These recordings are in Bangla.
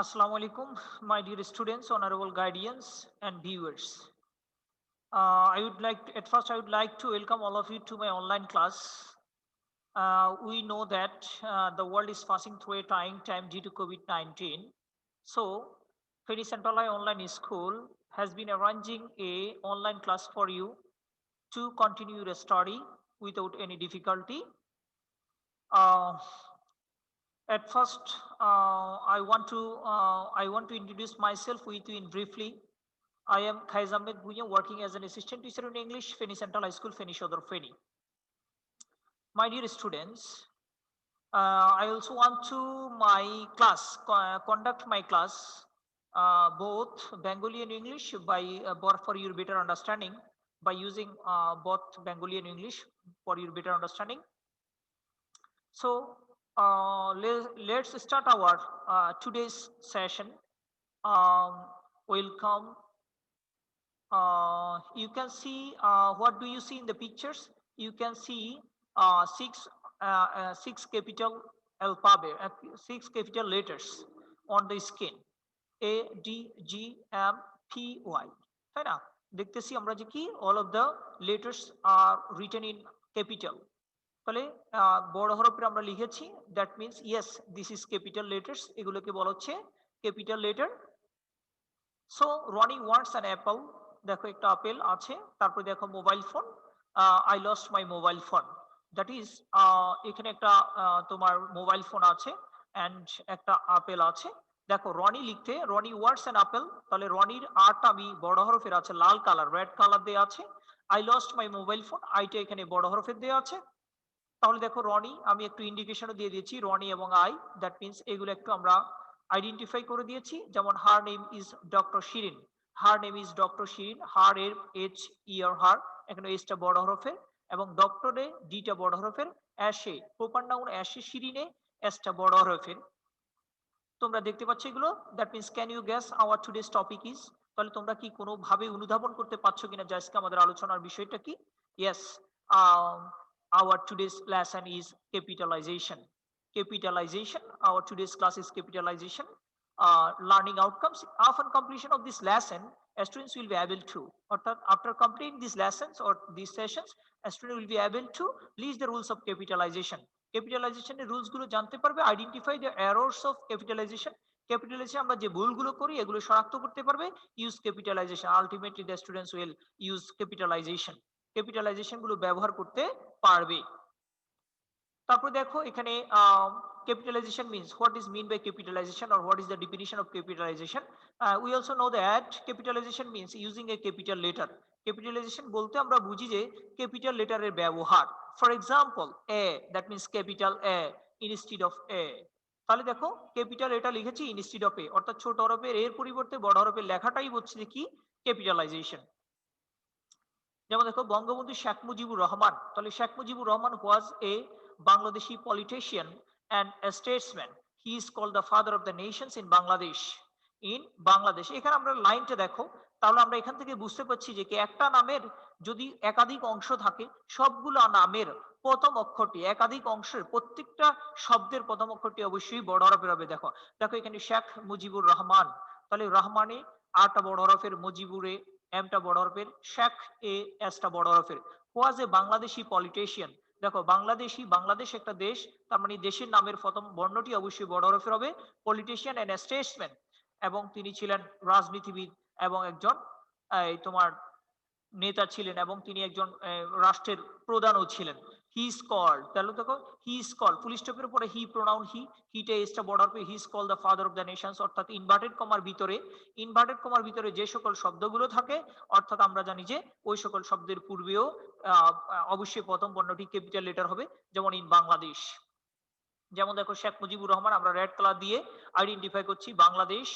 Assalamu alaikum, my dear students, honorable guardians, and viewers. At first, I would like to welcome all of you to my online class. We know that the world is passing through a trying time due to COVID-19. So, Feni Central Online School has been arranging a online class for you to continue your study without any difficulty. Uh, At first, I want to introduce myself with you in briefly. I am Khaiz Ahmed Bhuiya, working as an assistant teacher in English, Feni Central High School, Feni Shodor, Feni. My dear students, I also want to conduct my class both Bengali and English for your better understanding by using both Bengali and English for your better understanding. So let's start our today's session. Um, Welcome. You can see what do you see in the pictures? You can see six capital alphabet, six capital letters on the screen. A D G M P Y. তাই না? দেখতেছি আমরা যে কি all of the letters are written in capital. তাহলে বড় হরফে আমরা লিখেছি, that means yes this is capital letters, এগুলোকে বলা হচ্ছে capital letter. So Roni wants an apple, দেখো একটা আপেল আছে, তারপরে দেখো mobile phone, I lost my mobile phone, that is এখানে একটা তোমার মোবাইল ফোন আছে অ্যান্ড একটা আপেল আছে। দেখো রনি লিখতে রনি ওয়ান্টস অ্যান আপেল, তাহলে রনির আরটা আমি বড় হরফের আছে লাল কালার রেড কালার দেওয়া আছে। I lost my mobile phone, আইটা এখানে বড় হরফের দেওয়া আছে। তাহলে দেখো রনি আমি একটু ইন্ডিকেশনও দিয়ে দিয়েছি, রনি এবং আই, দ্যাট মিনস এগুলো একটু আমরা আইডেন্টিফাই করে দিয়েছি। যেমন her name is doctor Shirin, her name is doctor Shirin, her এর এইচ ইয়ার হার, এখানে এইচটা বড় হরফের এবং ডক্টরে ডিটা বড় হরফের, অ্যাশে প্রপার নাউন অ্যাশে শিরিনে এসটা বড় হরফের। তোমরা দেখতে পাচ্ছ এগুলো, that means can you guess our today's topic is, তাহলে তোমরা কি কোনোভাবে অনুধাবন করতে পারছো কিনা যে আজকে আমাদের আলোচনার বিষয়টা কি? Yes, our today's lesson is capitalization. Capitalization, our today's class is capitalization. Learning outcomes, upon completion of this lesson, students will be able to, or after completing these lessons or these sessions, a student will be able to list the rules of capitalization. Capitalization এর রুলস গুলো জানতে পারবে, identify the errors of capitalisation, capitalisation আমরা যে ভুলগুলো করি এগুলো শনাক্ত করতে পারবে, use capitalisation, ultimately the students will use capitalisation, capitalisation গুলো ব্যবহার করতে পারবে। তারপর দেখো এখানে capitalization means, what is mean by capitalization or what is the definition of capitalization. We also know that capitalization means using a capital letter. Capitalization বলতে আমরা বুঝি যে ক্যাপিটাল লেটারের ব্যবহার। For example A, that means capital A instead of A. তাহলে দেখো ক্যাপিটাল এটা লিখেছি ইনস্টিড অফ এ, অর্থাৎ ছোট হরফের এর পরিবর্তে বড় হরফের লেখাটাই হচ্ছে যে কি ক্যাপিটালাইজেশন। যেমন দেখো বঙ্গবন্ধু শেখ মুজিবুর রহমান, তাহলে Sheikh Mujibur Rahman was a Bangladeshi politician and a statesman, he is called the father of the nations in Bangladesh. In Bangladesh, এখানে আমরা লাইনটা দেখো, তাহলে আমরা এখান থেকে বুঝতে পারছি যে কি একটা নামের যদি একাধিক অংশ থাকে, সবগুলো নামের প্রথম অক্ষরটি, একাধিক অংশের প্রত্যেকটা শব্দের প্রথম অক্ষরটি অবশ্যই বড় হরফের হবে। দেখো দেখো এখানে শেখ মুজিবুর রহমান, তাহলে রহমানে আরটা বড় হরফের, মুজিবুরে এমটা বড় হরফের, শেখ এ এসটা বড় হরফের। ওয়াজ এ বাংলাদেশি পলিটিশিয়ান, দেখো বাংলাদেশি, বাংলাদেশ একটা দেশ, তার মানে দেশের নামের প্রথম বর্ণটি অবশ্যই বড় হরফের হবে। পলিটিশিয়ান এন্ড স্টেটসম্যান, এবং তিনি ছিলেন রাজনীতিবিদ এবং একজন তোমার নেতা ছিলেন, এবং তিনি একজন রাষ্ট্রের প্রধানও ছিলেন। হি ইজ কল্ড, তাহলে দেখো হি ইজ কল্ড, ফুল স্টপের উপরে হি প্রোনাউন হি, হিটা এসটা বর্ডার পে, he is called the father of the nations, অর্থাৎ ইনভার্টেড কমার ভিতরে, ইনভার্টেড কমার ভিতরে যে সকল শব্দগুলো থাকে, অর্থাৎ আমরা জানি যে ওই সকল শব্দের পূর্বেও অবশ্যই প্রথম বর্ণটি ক্যাপিটাল লেটার হবে, যেমন ইন বাংলাদেশ। যেমন দেখো শেখ মুজিবুর রহমান আমরা রেড কালার দিয়ে আইডেন্টিফাই করছি, বাংলাদেশ,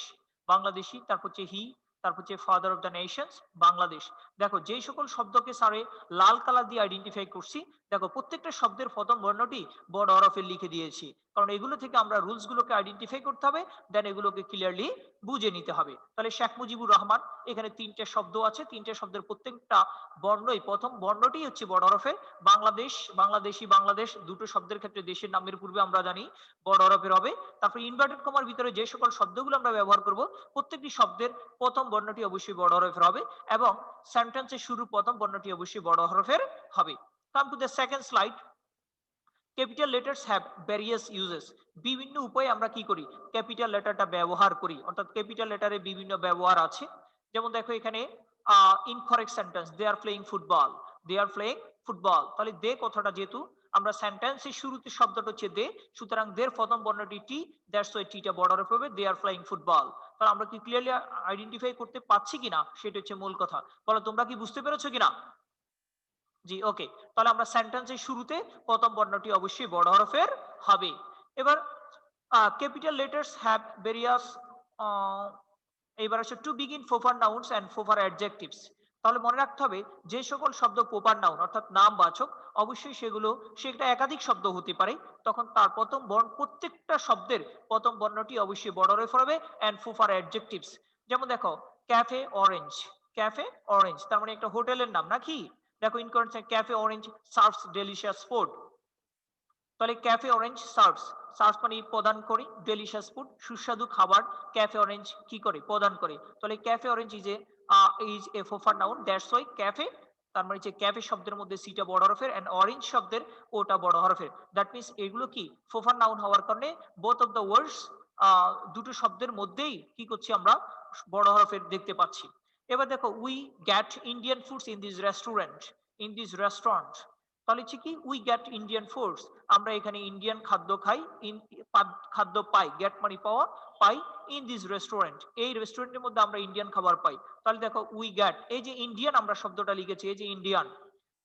বাংলাদেশি, তারপর হচ্ছে হি, তারপর হচ্ছে father of the Nations Bangladesh. দেখো যেই সকল শব্দকে স্যারে লাল কালার দিয়ে আইডেন্টিফাই করছি, দেখো প্রত্যেকটা শব্দের প্রথম বর্ণটি বড় হরফে লিখে দিয়েছি, কারণ এগুলো থেকে আমরা রুলস গুলোকে আইডেন্টিফাই করতে হবে, দেন এগুলোকে ক্লিয়ারলি বুঝে নিতে হবে। তাহলে শেখ মুজিবুর রহমান, এখানে তিনটে শব্দ আছে, তিনটে শব্দের প্রত্যেকটা বর্ণই প্রথম বর্ণটি হচ্ছে বড় হরফে। বাংলাদেশ, বাংলাদেশি, বাংলাদেশ দুটো শব্দের ক্ষেত্রে দেশের নামের পূর্বে আমরা জানি বড় হরফের হবে। তারপর ইনভার্টেড কমার ভিতরে যে সকল শব্দগুলো আমরা ব্যবহার করব, প্রত্যেকটি শব্দের প্রথম বর্ণটি অবশ্যই বড় হরফের হবে, এবং সেন্টেন্সের শুরুর প্রথম বর্ণটি অবশ্যই বড় হরফের হবে। Come to the second slide. Capital letters have various uses. বিভিন্ন উপায়ে আমরা কি করি, ক্যাপিটাল লেটারটা ব্যবহার করি, অর্থাৎ ক্যাপিটাল লেটারে বিভিন্ন ব্যবহার আছে। যেমন দেখো এখানে incorrect sentence, they are playing football, they are playing football. তাহলে দে কথাটা যেহেতু আমরা সেন্টেন্সের শুরুতে শব্দটা হচ্ছে দে, সুতরাং দের প্রথম বর্ণটি টি, দ্যাটস ওয়াই টিটা বড় হরফ হবে, দে আর প্লেইং ফুটবল। তাহলে আমরা কি ক্লিয়ারলি আইডেন্টিফাই করতে পারছি কিনা, সেটা হচ্ছে মূল কথা। বলো তোমরা কি বুঝতে পেরেছো কিনা? জি, ওকে। তাহলে আমরা সেন্টেন্সের শুরুতে প্রথম বর্ণটি অবশ্যই বড় হরফের হবে। এবার ক্যাপিটাল লেটার্স হ্যাভ ভেরিয়াস, এবার আসলে to begin proper nouns and proper adjectives. তাহলে মনে রাখতে হবে যে সকল শব্দ প্রপার নাউন অর্থাৎ নামবাচক, অবশ্যই সেটা একাধিক শব্দ হতে পারে, তখন তার প্রথম বর্ণ, প্রত্যেকটা শব্দের প্রথম বর্ণটি অবশ্যই বড় হরফে হবে এন্ড প্রপার অ্যাডজেক্টিভস। যেমন দেখো ক্যাফে অরেঞ্জ, ক্যাফে অরেঞ্জ তার মানে একটা হোটেলের নাম নাকি? দেখো incorrect, cafe orange serves delicious food. তাহলে ক্যাফে অরেঞ্জ সার্ভস, সার্ভস মানে প্রদান করে, ডেলিশিয়াস ফুড সুস্বাদু খাবার, ক্যাফে অরেঞ্জ কি করে, প্রদান করে। তাহলে cafe orange is a proper noun, that's Y cafe, তার মানে যে ক্যাফে শব্দের মধ্যে সিটা বড় হরফের এন্ড অরেঞ্জ শব্দের ওটা বড় হরফের, দ্যাট মিন্স এগুলো কি প্রপার নাউন হওয়ার কারণে বোথ অফ দ্য ওয়ার্ডস, দুটো শব্দের মধ্যেই কি করছি আমরা বড় হরফের দেখতে পাচ্ছি। এবার দেখো we get Indian foods in this restaurant, in this restaurant. তাহলে হচ্ছে কি উই গেট ইন্ডিয়ান ফুডস, আমরা এখানে ইন্ডিয়ান খাদ্য খাই, খাদ্য পাই, গেট মানে পাওয়া, পাই, ইন দিস রেস্টুরেন্ট এই রেস্টুরেন্টের মধ্যে আমরা ইন্ডিয়ান খাবার পাই। তাহলে দেখো উই গেট, এই যে ইন্ডিয়ান আমরা শব্দটা লিখেছি, এই যে ইন্ডিয়ান,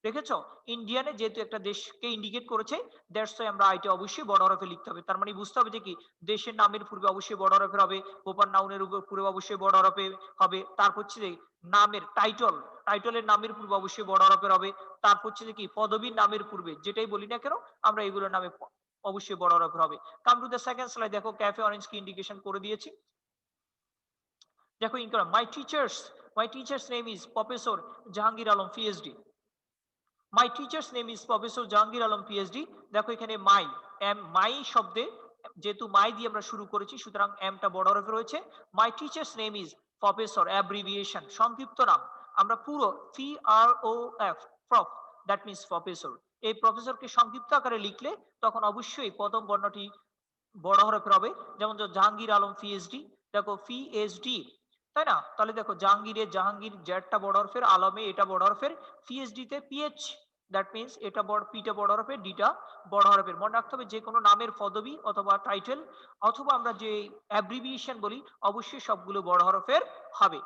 দেখেছো ইন্ডিয়ানে যেহেতু একটা দেশকে ইন্ডিকেট করেছে, দ্যাটস ওয়াই আমরা আইটা অবশ্যই বড় হরফে লিখতে হবে। তার মানে বুঝতে হবে যে কি দেশের নামের পূর্বে অবশ্যই বড় হরফের হবে, প্রপার নাউনের পূর্বে অবশ্যই বড় হরফে হবে। তারপর হচ্ছে যে নামের টাইটল, টাইটলের নামের পূর্বে অবশ্যই বড় হরফের হবে। তারপর হচ্ছে যে কি পদবীর নামের পূর্বে যেটাই বলি না কেন আমরা এগুলোর নামে অবশ্যই বড় হরফের হবে। Come to the second slide. দেখো ক্যাফে অরেঞ্জ কি ইন্ডিকেশন করে দিয়েছি। দেখো ইনকার my teacher's name is professor Jahangir Alam PhD. My teacher's name is professor Jahangir Alam PhD. দেখো এখানে মাই, এম, মাই শব্দে যেহেতু মাই দিয়ে আমরা শুরু করেছি, সুতরাং এমটা বড় হরফে রয়েছে। My teacher's name is professor, abbreviation সংক্ষিপ্ত নাম, আমরা পুরো P R O F, prof, that means professor, এই প্রফেসরকে সংক্ষিপ্ত আকারে লিখলে তখন অবশ্যই প্রথম বর্ণটি বড় হরফের হবে। যেমন জাহাঙ্গীর আলম পিএইচডি, দেখো পিএইচডি, তাই না? তাহলে দেখো জাহাঙ্গীর জেডটা বড় হরফের, আলমে এটা বড় হরফের, পিএইচডি তে পিএইচ, দ্যাট মিন্স এটা বড়, পিটা বড় হরফের, ডিটা বড় হরফের। মনে রাখতে হবে যে কোনো নামের পদবী অথবা টাইটেল অথবা আমরা যে অ্যাব্রিভিয়েশন বলি অবশ্যই সবগুলো বড় হরফের হবে।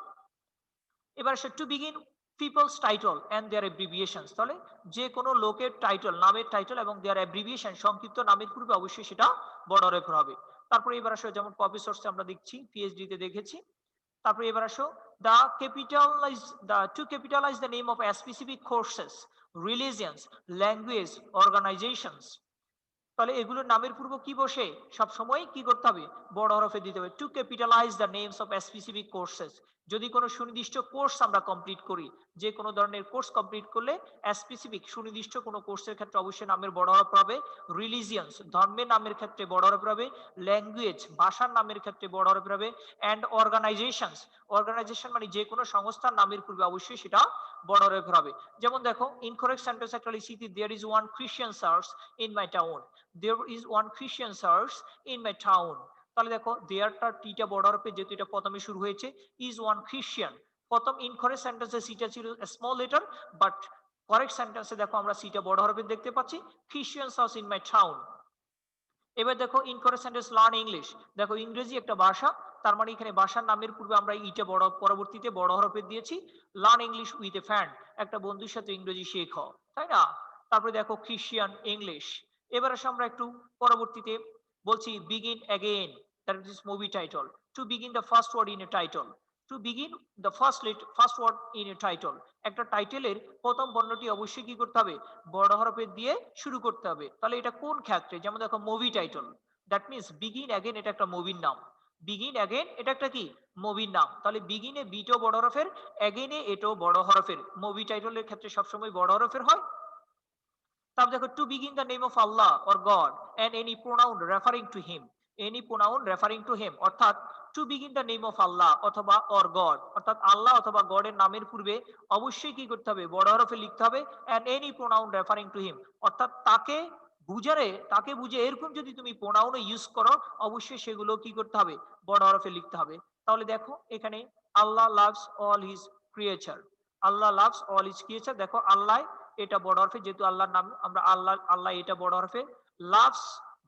এবার আসে to begin people's title and their abbreviations. তাহলে যে কোনো লোকের টাইটল, নামের টাইটল এবং দেয়ার অ্যাব্রিভিয়েশন সংক্ষিপ্ত নামের পূর্বে অবশ্যই সেটা বড় হরফের হবে। তারপরে এবার আসো যেমন প্রফেসরস আমরা দেখছি, পিএইচডি তে দেখেছি। তারপরে এবার আসো to capitalise the name of specific courses, religions, language, organisations. তাহলে এগুলোর নামের পূর্ব কি বসে, সব সময় কি করতে হবে, বড় হরফে দিতে হবে। To capitalise the names of specific courses, যদি কোনো সুনির্দিষ্ট কোর্স আমরা কমপ্লিট করি, যে কোনো ধরনের কোর্স কমপ্লিট করলে স্পেসিফিক সুনির্দিষ্ট কোনো কোর্সের ক্ষেত্রে অবশ্যই নামের বড় হরফ হবে। রিলিজিয়ন্স, ধর্মের নামের ক্ষেত্রে বড় হরফ হবে। ল্যাঙ্গুয়েজ, ভাষার নামের ক্ষেত্রে বড় হরফ হবে। এন্ড অর্গানাইজেশনস, অর্গানাইজেশন মানে যে কোনো সংস্থার নামের পূর্বে অবশ্যই সেটা বড় হরফ হবে। যেমন দেখো ইনকারেক্ট সেন্টেন্স একটা লিখি, দেয়ার ইজ ওয়ান খ্রিস্টান church in my town, there is one Christian church in my town। তাহলে দেখো দেয়ারটা টিটা বড় হরফে, যেহেতু এটা প্রথমে শুরু হয়েছে, is one Christian, প্রথম ইনকারেক্ট সেন্টেন্সে সিটা ছিল স্মল লেটার, বাট কারেক্ট সেন্টেন্সে দেখো আমরা সিটা বড় হরফে দেখতে পাচ্ছি, Christian church in my town। এবার দেখো ইনকারেক্ট সেন্টেন্স লার্ন ইংলিশ, দেখো ইংরেজি একটা ভাষা, তার মানে এখানে ভাষার নামের পূর্বে আমরা ইটা বড়, পরবর্তীতে বড় হরফে দিয়েছি। Learn English with a friend, একটা বন্ধুর সাথে ইংরেজি শেখো, তাই না? তারপরে দেখো খ্রিস্টিয়ান ইংলিশ। এবার আসে আমরা একটু পরবর্তীতে বলছি begin again, that is movie title, to begin the first word in a title. To begin the first word in a title, একটা টাইটেলের প্রথম বর্ণটি অবশ্যই কি করতে হবে, বড় হরফে দিয়ে শুরু করতে হবে। তাহলে এটা কোন ক্ষেত্রে, যেমন দেখো movie title, that means begin again এটা একটা মুভির নাম, বিগিন অ্যাগেন এটা একটা কি মুভির নাম, তাহলে বিগিনে বিটাও বড় হরফের, অ্যাগেনে এটাও বড় হরফের, মুভি টাইটলের ক্ষেত্রে সবসময় বড় হরফের হয়। তারপর দেখো to begin the name of Allah or God and any pronoun referring to him, any pronoun referring to him, অর্থাৎ to begin the name of Allah অথবা অর গড, অর্থাৎ আল্লাহ অথবা গডের নামের পূর্বে অবশ্যই কি করতে হবে, বড় হরফে লিখতে হবে, and any pronoun referring to him, অর্থাৎ তাকে বুঝে এরকম যদি তুমি প্রোনাউন ইউজ করো অবশ্যই সেগুলো কি করতে হবে, বড় হরফে লিখতে হবে। তাহলে দেখো এখানে আল্লাহ লাভস অল হিজ ক্রিয়েচার, আল্লাহ লাভস অল হিজ ক্রিয়েচার, দেখো আল্লাহ এটা বড় হরফে, যেহেতু আল্লাহর নাম আমরা আল্লাহ, আল্লাহ এটা বড় হরফে, লাভস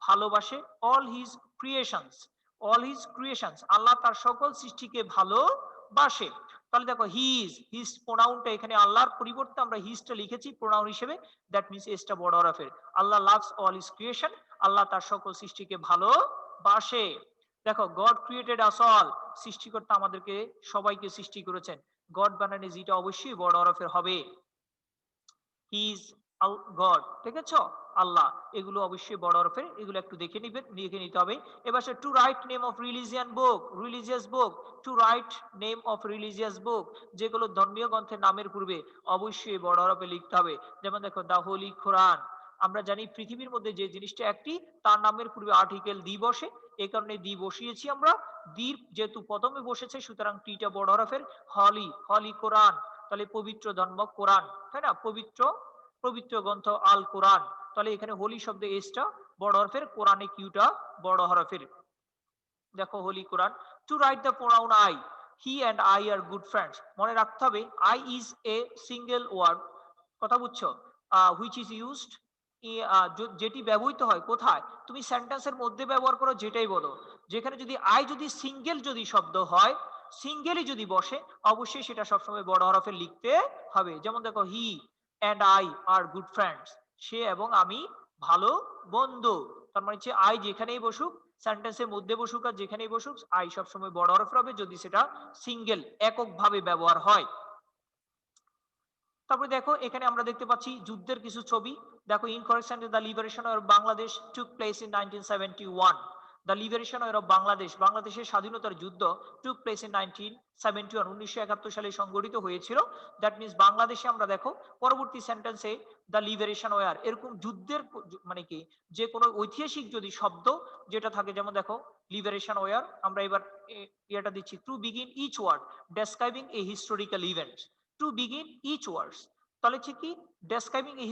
ভালোবাসে, all his creations, all his creations Allah তার সকল সৃষ্টিকে ভালোবাসে। তাহলে দেখো হিজ প্রোনাউনটা এখানে আল্লাহর পরিবর্তে আমরা হিজটা লিখেছি প্রোনাউন হিসেবে, দ্যাট মিন্স এসটা বড় হরফের। আল্লাহ লাভস অল হিজ ক্রিয়েশন, আল্লাহ তার সকল সৃষ্টিকে ভালোবাসে। দেখো গড ক্রিয়েটেড আস অল, সৃষ্টিকর্তা আমাদেরকে সবাইকে সৃষ্টি করেছেন, গড বানানে যেটা অবশ্যই বড় হরফের হবে, হি ইজ গড, ঠিক আছে, আল্লাহ, এগুলো অবশ্যই বড় হরফের, এগুলো একটু দেখে নিতে হবে। এবার to write name of religion book, religious book, to write name of religious book, যেগুলো ধর্মীয় গ্রন্থের নামের পূর্বে অবশ্যই বড় হরফে লিখতে হবে। যেমন দেখো দা হোলি কোরআন, আমরা জানি পৃথিবীর মধ্যে যে জিনিসটা একটি তার নামের পূর্বে আর্টিকেল দি বসে, এই কারণে দি বসিয়েছি আমরা, দি যেহেতু প্রথমে বসেছে সুতরাং টিটা বড় হরফের, হলি কোরআন, তাহলে পবিত্র ধর্ম কোরআন, তাই না, পবিত্র গ্রন্থ আল কোরআন, তাহলে এখানে হোলি শব্দে এসটা বড় হরফের, কোরআনে কিউটা বড় হরফের। দেখো holy Quran, to write the pronoun I, he and I are good friends, মনে রাখতে হবে I is a single word, কথা বুঝছো, হুইচ ইজ ইউজড, যেটি ব্যবহৃত হয় কোথায়, তুমি সেন্টেন্সের মধ্যে ব্যবহার করো যেটাই বলো, যেখানে যদি আই যদি সিঙ্গেল যদি শব্দ হয়, সিঙ্গেলই যদি বসে অবশ্যই সেটা সবসময় বড় হরফে লিখতে হবে। যেমন দেখো he and I are good friends, সে এবং আমি ভালো বন্ধু, তার মানে হচ্ছে আই যেখানেই বসুক, সেন্টেন্সের মধ্যে বসুক আর যেখানেই বসুক, আই সবসময় বড় হরফে হবে যদি সেটা সিঙ্গেল এককভাবে ব্যবহার হয়। তারপরে দেখো এখানে আমরা দেখতে পাচ্ছি যুদ্ধের কিছু ছবি, দেখো incorrection the liberation of Bangladesh took place in 1971, the liberation of Bangladesh, বাংলাদেশের স্বাধীনতার যুদ্ধ টুক প্লেস ইন 1971, 1971 সালে সংগঠিত হয়েছিল, দ্যাট মিন্স বাংলাদেশে আমরা দেখো পরবর্তী সেন্টেন্সে দ্য লিবারেশন ওয়ার, এরকম যুদ্ধের মানে কি যে কোনো ঐতিহাসিক যদি শব্দ যেটা থাকে, যেমন দেখো লিবারেশন ওয়ার, আমরা এবার এটা দিচ্ছি to begin each word describing a historical event, to begin each words, তাহলে হচ্ছে কি ডেসক্রাইবিং এ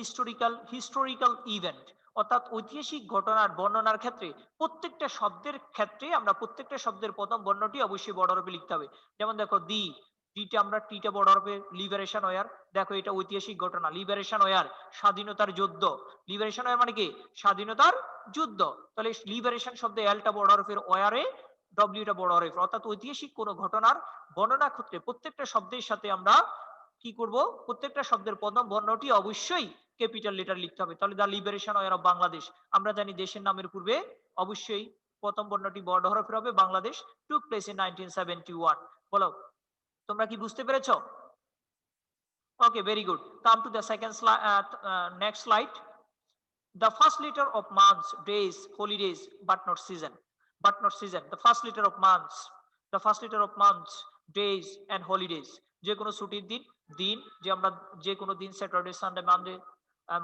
হিস্টোরিক্যাল ইভেন্ট, অর্থাৎ ঐতিহাসিক ঘটনার বর্ণনার ক্ষেত্রে প্রত্যেকটা শব্দের ক্ষেত্রে আমরা প্রত্যেকটা শব্দের প্রথম বর্ণটি অবশ্যই বড় হরফে লিখতে হবে। যেমন দেখো ডিটা আমরা টিটা বড় হরফে, লিবারেশন ওয়ার, দেখো এটা ঐতিহাসিক ঘটনা, লিবারেশন ওয়ার স্বাধীনতার যুদ্ধ, লিবারেশন ওয়ার মানে কি স্বাধীনতার যুদ্ধ, তাহলে লিবারেশন শব্দে এলটা বড় হরফের, ওয়ারে ডব্লিউটা বড় হরফ, অর্থাৎ ঐতিহাসিক কোন ঘটনার বর্ণনা ক্ষেত্রে প্রত্যেকটা শব্দের সাথে আমরা কি করব, প্রত্যেকটা শব্দের প্রথম বর্ণটি অবশ্যই ক্যাপিটাল লেটার লিখতে হবে। তাহলে দা লিবারেশন অফ বাংলাদেশ, আমরা জানি দেশের নামের পূর্বে অবশ্যই প্রথম বর্ণটি বড় হরফের হবে, বাংলাদেশ টুক প্লেস ইন 1971। বলো তোমরা কি বুঝতে পেরেছো? Okay, very good. Come to the second slide, next slide. The first letter of months, days, holidays, but not season. The first letter of months, the first letter of months, days and holidays. যে কোনো ছুটির দিন, যে আমরা যে কোনো দিন, Saturday, Sunday,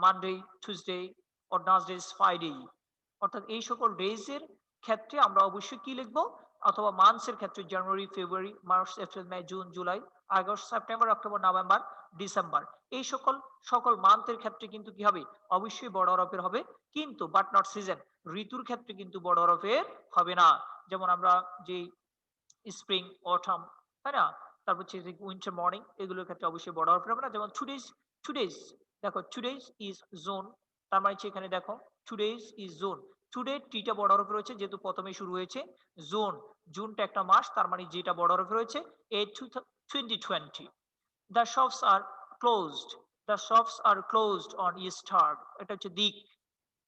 Monday, Tuesday, Wednesday, Friday, অর্থাৎ এই সকল ডেজ এর ক্ষেত্রে আমরা অবশ্যই কি লিখবো, অথবা মান্থস এর ক্ষেত্রে January, February, March, April, May, June, July, August, September, October, November, December, এই সকল মান্থের ক্ষেত্রে কিন্তু কি হবে, অবশ্যই বড় হরফের হবে, কিন্তু বাট নট সিজন, ঋতুর ক্ষেত্রে কিন্তু বড় হরফের হবে না। যেমন আমরা যে স্প্রিং, অটাম, তাই না, তারপর হচ্ছে উইন্টার মর্নিং, এগুলোর ক্ষেত্রে অবশ্যই বড় হরফের হবে না। যেমন টুডেজ, দেখো টুডেজ ইজ জোন, তার মানে হচ্ছে এখানে দেখো টুডেজ ইজ জোন, টুডে টিটা বড় হরফে রয়েছে যেহেতু প্রথমে শুরু হয়েছে, জুনটা একটা মাস, তার মানে যেটা বড় হরফে রয়েছে এ 2020। The shops are closed. The shops are closed on Easter. এটা হচ্ছে দিক,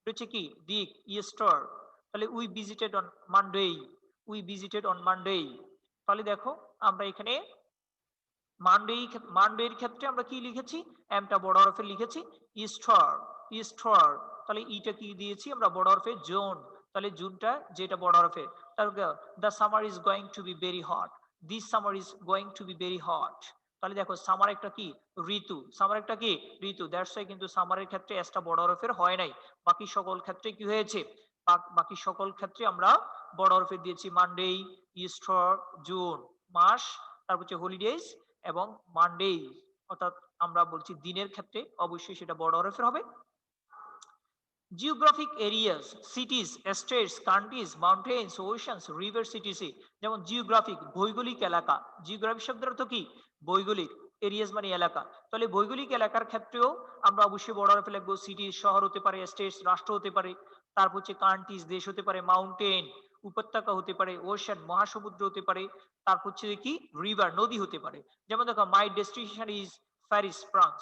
এটা হচ্ছে কি দিক, Easter। তাহলে we visited on Monday. We visited on Monday. তাহলে দেখো আমরা এখানে মানডের ক্ষেত্রে আমরা কি লিখেছি, এমটা বড় হরফে লিখেছি, ইস্টার ইস্টার, তাহলে ইটা কি দিয়েছি আমরা বড় হরফে, জোন, তাহলে জুনটা যেটা বড় হরফে। তারপরে the summer is going to be very hot, this summer is going to be very hot, তাহলে দেখো সামার একটা কি ঋতু, সামার একটা কি ঋতু, দ্যাটস ওয়াই কিন্তু সামারের ক্ষেত্রে এসটা বড় হরফের হয় নাই, বাকি সকল ক্ষেত্রে কি হয়েছে, বাকি সকল ক্ষেত্রে আমরা বড় হরফে দিয়েছি, মানডে, ইস্টার, জুন মাস, তারপর হচ্ছে হলিডেজ এবং মানডে, অর্থাৎ আমরা বলছি দিনের ক্ষেত্রে অবশ্যই সেটা বড় হরফের হবে। Geographic areas, সিটিজ, states, countries, mountains, oceans, river, CTC, যেমন জিওগ্রাফিক ভৌগোলিক এলাকা, জিওগ্রাফিক শব্দের অর্থ কি ভৌগোলিক, এরিয়াস মানে এলাকা, তাহলে ভৌগোলিক এলাকার ক্ষেত্রেও আমরা অবশ্যই বড় হরফে লিখবো, সিটি শহর হতে পারে, স্টেটস রাষ্ট্র হতে পারে, তারপর হচ্ছে কান্ট্রিজ দেশ হতে পারে, মাউন্টেন উপত্যকা হতে পারে, ওশান মহাসমুদ্র হতে পারে, তারপর হচ্ছে কি রিভার নদী হতে পারে। যেমন দেখো my destination is Paris France,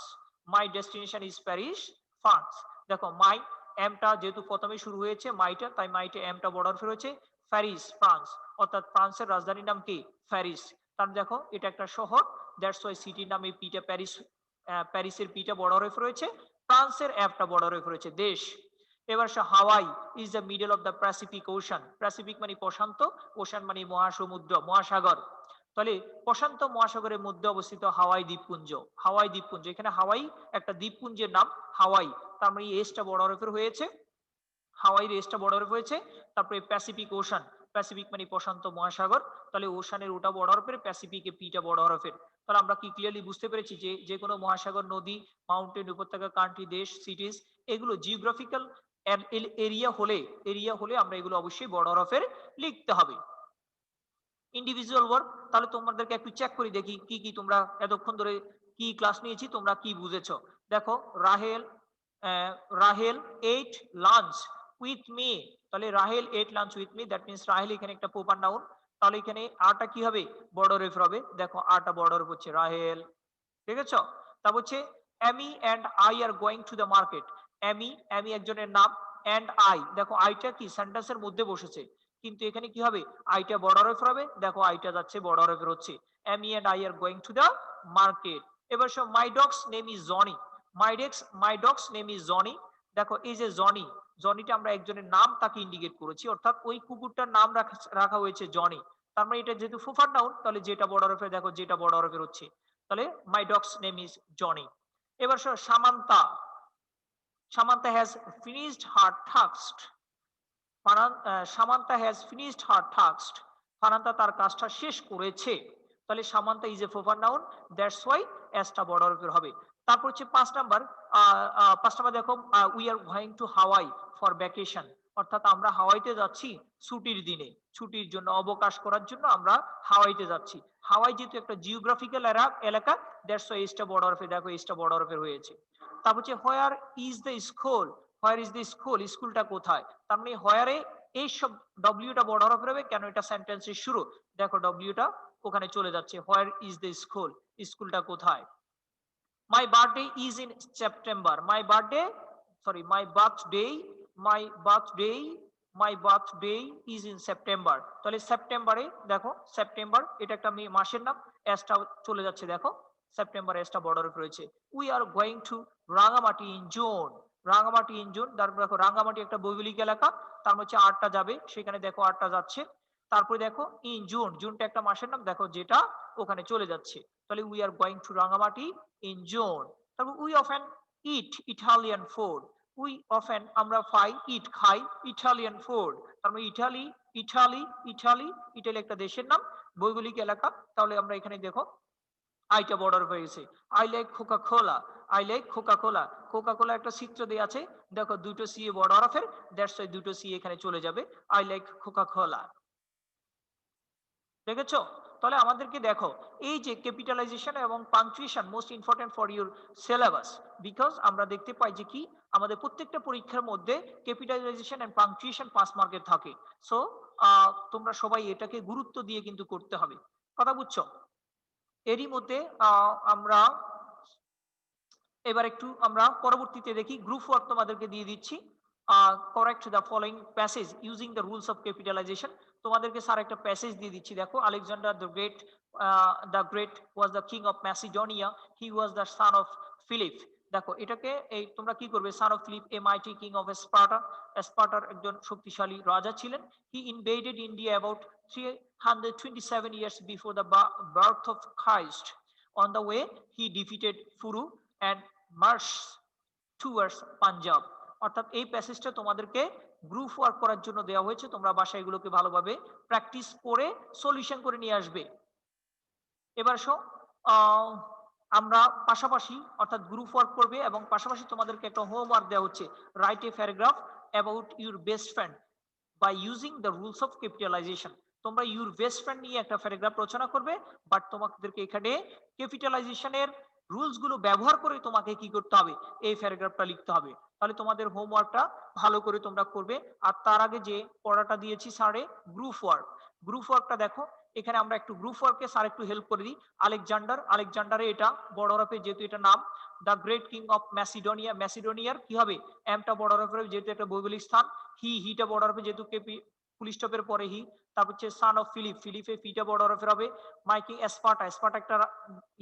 my destination is Paris France, দেখো মাই এমটা যেহেতু প্রথমে শুরু হয়েছে মাইটা, তাই মাইটে এমটা বড় হরফে রয়েছে, প্যারিস ফ্রান্স, অর্থাৎ ফ্রান্সের রাজধানীর নাম কি প্যারিস, কারণ দেখো এটা একটা শহর, দ্যাটস ওয়াই সিটির নামে পিটা প্যারিস, প্যারিসের পিটা বড় হরফে রয়েছে, ফ্রান্সের এফটা বড় হরফে রয়েছে দেশ। এবার Hawaii is the middle of the Pacific Ocean, Pacific মানে প্রশান্ত, ওশান মানে মহাসমুদ্র মহাসাগর, তাহলে প্রশান্ত মহাসাগরের মধ্যে অবস্থিত হাওয়াই দ্বীপপুঞ্জ, হাওয়াই দ্বীপপুঞ্জ, এখানে হাওয়াই একটা দ্বীপপুঞ্জের নাম হাওয়াই, তার মানে এসটা বড় হরফের হয়েছে, হাওয়াই এসটা বড় হরফ হয়েছে, তারপরে প্যাসিফিক ওশান, প্যাসিফিক মানে প্রশান্ত মহাসাগর, তাহলে ওশানের ওটা বড় হরফের, প্যাসিফিকে পিটা বড় হরফের, তাহলে আমরা কি ক্লিয়ারলি বুঝতে পেরেছি যে যে কোনো মহাসাগর, নদী, মাউন্টেন, উপত্যকা, কান্ট্রি, দেশ, সিটিজ, এগুলো জিওগ্রাফিক্যাল এরিয়া হলে আমরা এগুলো অবশ্যই বড় হরফের লিখতে হবে। ইন্ডিভিজুয়াল ওয়ার্ক, তাহলে তোমাদেরকে একটু চেক করি দেখি কি কি তোমরা এতক্ষণ ধরে কি ক্লাস নিয়েছি তোমরা কি বুঝেছো। দেখো Rahel, Rahel at lunch with me, তাহলে Rahel at lunch with me, that means Rahel এখানে একটা প্রপার নাউন, তাহলে এখানে আটা কি হবে বড় হরফ হবে, দেখো আটা বড় হরফ হচ্ছে রাহেল, ঠিক আছে। তারপর হচ্ছে Amy and I are going to the market, Amy, Amy একজনের নাম, এন্ড আই, দেখো আইটা কি সেন্টেন্সের মধ্যে বসেছে, কিন্তু এখানে কি হবে আইটা বড় হরফ হবে, দেখো আইটা যাচ্ছে বড় হরফের হচ্ছে, Amy and I are going to the market. এবার সব my dog's name is Johnny, my dog's name is Johnny, দেখো এই যে জনি, জনিটা আমরা একজনের নাম তাকে ইন্ডিকেট করেছি, অর্থাৎ ওই কুকুরটার নাম রাখা হয়েছে জনি, তার মানে এটা যেহেতু ফুফার নাউন, তাহলে যেটা বড় হরফে, দেখো যেটা বড় হরফের হচ্ছে, তাহলে my dog's name is Johnny. এবার Samantha, Samantha has finished her task, Samantha has finished her task, Samantha তার কাজটা শেষ করেছে, তাহলে Samantha is a proper noun, that's why এসটা বড় হরফের হবে। তারপর হচ্ছে 5 নাম্বার, 5 নাম্বার দেখো we are going to Hawaii for vacation, অর্থাৎ আমরা হাওয়াইতে যাচ্ছি ছুটির দিনে, ছুটির জন্য অবকাশ করার জন্য আমরা হাওয়াইতে যাচ্ছি, হাওয়াই যেহেতু একটা জিওগ্রাফিক্যাল এলাকা, দ্যাটস ওয়াই এসটা বড় হরফে, দেখো এসটা বড় হরফের হয়েছে। তারপর হচ্ছে where is the school, where is the school, স্কুলটা কোথায়, তার মানে হোয়ারে এই সব ডব্লিউটা বড় হরফে হবে, কেন এটা সেন্টেন্সের শুরু, দেখো ডব্লিউটা ওখানে চলে যাচ্ছে, হোয়ার ইজ দ্য স্কুল, স্কুলটা কোথায়। My birthday is in September, my birthday, sorry my birthday, my birthday, my birthday is in September, তাহলে সেপ্টেম্বরে, দেখো সেপ্টেম্বর এটা একটা মাসের নাম, এসটা চলে যাচ্ছে, দেখো সেপ্টেম্বর এসটা বড় হরফে রয়েছে। We are going to Rangamati in June, Rangamati in June, তারপর দেখো রাঙামাটি একটা ভৌগোলিক এলাকা, তার হচ্ছে আটটা যাবে, সেখানে দেখো আটটা যাচ্ছে, তারপরে দেখো ইন জুন, জুনটা একটা মাসের নাম, দেখো যেটা ওখানে চলে যাচ্ছে, তাহলে we are going to Rangamati in June. তারপর we often eat Italian food, we often আমরা ইট খাই ইটালিয়ান ফুড, তার মানে ইটালি, ইটালি, ইটালি, ইটালি একটা দেশের নাম, ভৌগোলিক এলাকা, তাহলে আমরা এখানে দেখো আইটা বর্ডার হয়ে গেছে। I like Coca Cola, I like Coca Cola, Coca Cola একটা চিত্র দেওয়া আছে, দেখো দুটো সি এ বড় হরফের, দ্যাটস ওয়াই দুটো সি এখানে চলে যাবে, আই লাইক কোকা কোলা, দেখেছো। তাহলে আমাদেরকে দেখো এই যে ক্যাপিটালাইজেশন এবং punctuation most important for your syllabus, because আমরা দেখতে পাই যে কি আমাদের প্রত্যেকটা পরীক্ষার মধ্যে ক্যাপিটালাইজেশন এন্ড পাংচুয়েশন 5 মার্কের থাকে, সো তোমরা সবাই এটাকে গুরুত্ব দিয়ে কিন্তু করতে হবে, কথা বুঝছো। এরই মধ্যে আমরা এবার একটু আমরা পরবর্তীতে দেখি গ্রুপ ওয়ার্ক তোমাদেরকে দিয়ে দিচ্ছি, correct the following passage using the rules of capitalization, তোমাদেরকে স্যার একটা প্যাসেজ দিয়ে দিচ্ছি, দেখো। Alexander the Great was the king of Macedonia, he was the son of Philip. দেখো এটাকে এই তোমরা কি করবে, son of Philip a mighty king of Sparta, স্পার্টার একজন শক্তিশালী রাজা ছিলেন। He invaded India about 327 years before the birth of Christ. On the way he defeated Furu and marched towards Punjab. অর্থাৎ এই প্যাসেজটা তোমাদেরকে গ্রুপ ওয়ার্ক করার জন্য দেওয়া হয়েছে, তোমরা বাসায় এগুলোকে ভালোভাবে প্র্যাকটিস করে সলিউশন করে নিয়ে আসবে। এবার আসো, আমরা পাশাপাশি অর্থাৎ গ্রুপ ওয়ার্ক করবে এবং পাশাপাশি তোমাদেরকে একটা হোমওয়ার্ক দেওয়া হচ্ছে, write a paragraph about your best friend by using the rules of capitalization. তোমরা ইউর বেস্ট ফ্রেন্ড নিয়ে একটা প্যারাগ্রাফ রচনা করবে, বাট তোমাদেরকে এখানে ক্যাপিটালাইজেশনের রুলস গুলো ব্যবহার করে তোমাকে কি করতে হবে, এই প্যারাগ্রাফটা লিখতে হবে। তাহলে তোমাদের হোমওয়ার্কটা ভালো করে তোমরা করবে। আর তার আগে যে পড়াটা দিয়েছি স্যারে, গ্রুপ ওয়ার্ক, গ্রুপ ওয়ার্কটা দেখো এখানে আমরা একটু গ্রুপ ওয়ার্কে স্যার একটু হেল্প করে দিই। আলেকজান্ডারে এটা বড় হরফে, যেহেতু এটা নাম। The Great king of Macedonia, ম্যাসিডোনিয়ার কি হবে, এমটা বড় হরফে যেহেতু একটা ভৌগোলিক স্থান। হিটা বড় হরফে যেহেতু ফুল স্টপের পরে হি। তারপর হচ্ছে সান অফ ফিলিপ, ফিলিপে ফিটা বড় হরফের হবে। মাইকিং স্পার্টা, স্পার্টা একটা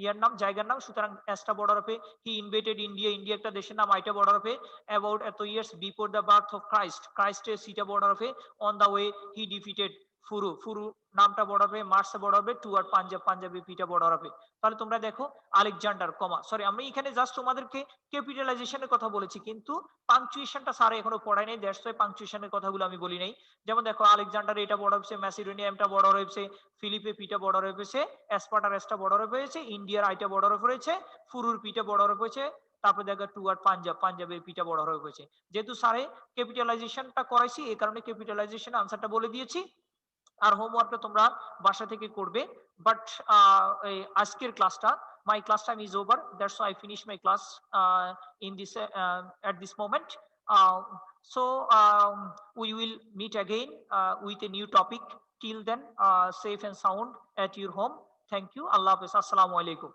ইয়ার নাম, জায়গার নাম, সুতরাং এসটা বড় হরফে। হি ইনভেটেড ইন্ডিয়া, ইন্ডিয়া একটা দেশের নাম, আইটা বড় হরফে। অ্যাবাউট এত years before the birth of Christ, ক্রাইস্টের সিটা বড় হরফে। On the way he defeated Puru, Puru নামটা বড় হবে, মার্সে বড় হবে, টুয়ার্ড পাঞ্জাব, পাঞ্জাবি পিটা বড় হবে। তাহলে তোমরা দেখো আলেকজান্ডার কমা, সরি আমি এখানে জাস্ট তোমাদেরকে ক্যাপিটালাইজেশনের কথা বলেছি, কিন্তু পাংচুয়েশনটা স্যার এখনো পড়াই নাই, দ্যাটস ওয়াই পাংচুয়েশনের কথাগুলো আমি বলি নাই। যেমন দেখো আলেকজান্ডার এটা বড় হয়েছে, ম্যাসিডোনিয়া এমটা বড় হয়েছে, ফিলিপে পিটা বড় হয়েছে, এসপার্টার এসটা বড় হয়েছে, ইন্ডিয়ার আইটা বড় হয়েছে, ফুরুর পিটা বড় হয়েছে। তারপর দেখো টুয়ার্ড পাঞ্জাব, পাঞ্জাবের পিটা বড় হয়েছে। যেহেতু স্যারে ক্যাপিটালাইজেশনটা করাইছি, এই কারণে ক্যাপিটালাইজেশন আনসারটা বলে দিয়েছি। আর হোমওয়ার্কটা তোমরা বাসা থেকে করবে। বাট আজকের ক্লাসটা, my class time is over, that's why I finish my class in this at this moment. uh, so we will meet again with a new topic. Till then, safe and sound at your home. Thank you. Allah Hafiz. Assalamu alaikum.